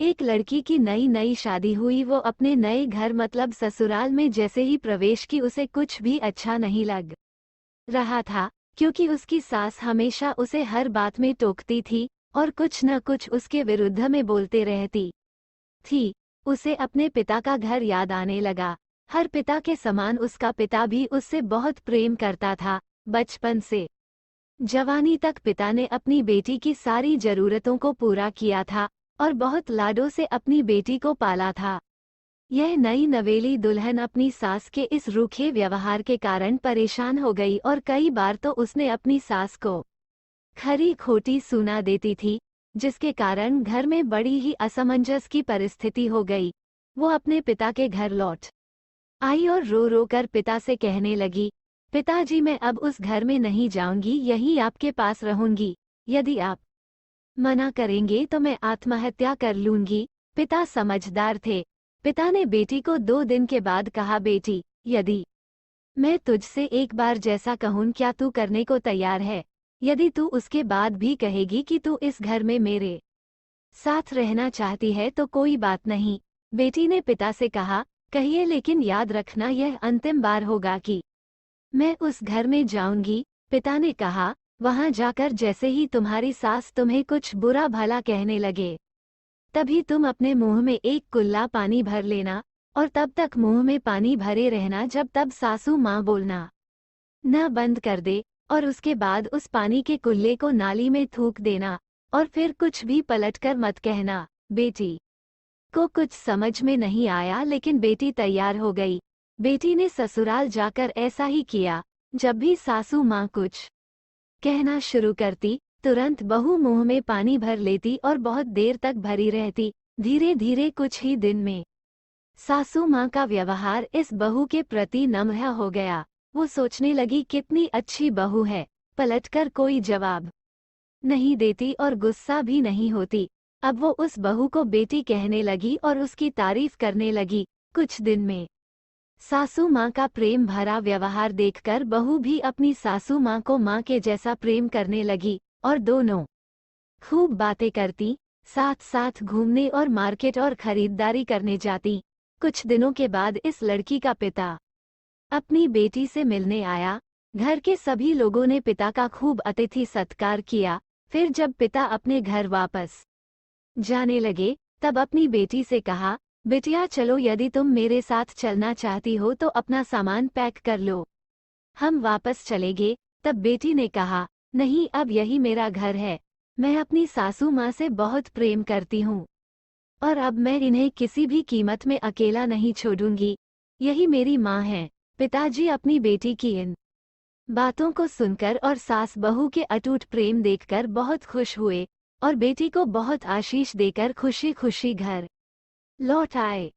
एक लड़की की नई नई शादी हुई। वो अपने नए घर मतलब ससुराल में जैसे ही प्रवेश की उसे कुछ भी अच्छा नहीं लग रहा था, क्योंकि उसकी सास हमेशा उसे हर बात में टोकती थी और कुछ न कुछ उसके विरुद्ध में बोलते रहती थी। उसे अपने पिता का घर याद आने लगा। हर पिता के समान उसका पिता भी उससे बहुत प्रेम करता था। बचपन से जवानी तक पिता ने अपनी बेटी की सारी जरूरतों को पूरा किया था और बहुत लाडों से अपनी बेटी को पाला था। यह नई नवेली दुल्हन अपनी सास के इस रूखे व्यवहार के कारण परेशान हो गई और कई बार तो उसने अपनी सास को खरी खोटी सुना देती थी, जिसके कारण घर में बड़ी ही असमंजस की परिस्थिति हो गई। वो अपने पिता के घर लौट आई और रो रो कर पिता से कहने लगी, पिताजी मैं अब उस घर में नहीं जाऊंगी, यही आपके पास रहूंगी। यदि आप मना करेंगे तो मैं आत्महत्या कर लूंगी। पिता समझदार थे। पिता ने बेटी को 2 दिन के बाद कहा, बेटी यदि मैं तुझसे एक बार जैसा कहूं क्या तू करने को तैयार है? यदि तू उसके बाद भी कहेगी कि तू इस घर में मेरे साथ रहना चाहती है तो कोई बात नहीं। बेटी ने पिता से कहा, कहिए लेकिन याद रखना यह अंतिम बार होगा कि मैं उस घर में जाऊंगी। पिता ने कहा, वहां जाकर जैसे ही तुम्हारी सास तुम्हें कुछ बुरा भला कहने लगे तभी तुम अपने मुंह में एक कुल्ला पानी भर लेना और तब तक मुंह में पानी भरे रहना जब तक सासू माँ बोलना न बंद कर दे, और उसके बाद उस पानी के कुल्ले को नाली में थूक देना और फिर कुछ भी पलटकर मत कहना। बेटी को कुछ समझ में नहीं आया, लेकिन बेटी तैयार हो गई। बेटी ने ससुराल जाकर ऐसा ही किया। जब भी सासू माँ कुछ कहना शुरू करती, तुरंत बहू मुंह में पानी भर लेती और बहुत देर तक भरी रहती। धीरे धीरे कुछ ही दिन में सासू माँ का व्यवहार इस बहू के प्रति नम्र हो गया। वो सोचने लगी कितनी अच्छी बहू है, पलटकर कोई जवाब नहीं देती और गुस्सा भी नहीं होती। अब वो उस बहू को बेटी कहने लगी और उसकी तारीफ करने लगी। कुछ दिन में सासू माँ का प्रेम भरा व्यवहार देखकर बहू भी अपनी सासू माँ को माँ के जैसा प्रेम करने लगी और दोनों खूब बातें करती, साथ साथ घूमने और मार्केट और खरीदारी करने जाती। कुछ दिनों के बाद इस लड़की का पिता अपनी बेटी से मिलने आया। घर के सभी लोगों ने पिता का खूब अतिथि सत्कार किया। फिर जब पिता अपने घर वापस जाने लगे तब अपनी बेटी से कहा, बिटिया चलो, यदि तुम मेरे साथ चलना चाहती हो तो अपना सामान पैक कर लो, हम वापस चलेंगे। तब बेटी ने कहा, नहीं, अब यही मेरा घर है। मैं अपनी सासू माँ से बहुत प्रेम करती हूँ और अब मैं इन्हें किसी भी कीमत में अकेला नहीं छोड़ूंगी। यही मेरी माँ है। पिताजी अपनी बेटी की इन बातों को सुनकर और सास बहू के अटूट प्रेम देखकर बहुत खुश हुए और बेटी को बहुत आशीष देकर खुशी खुशी घर लौट आए।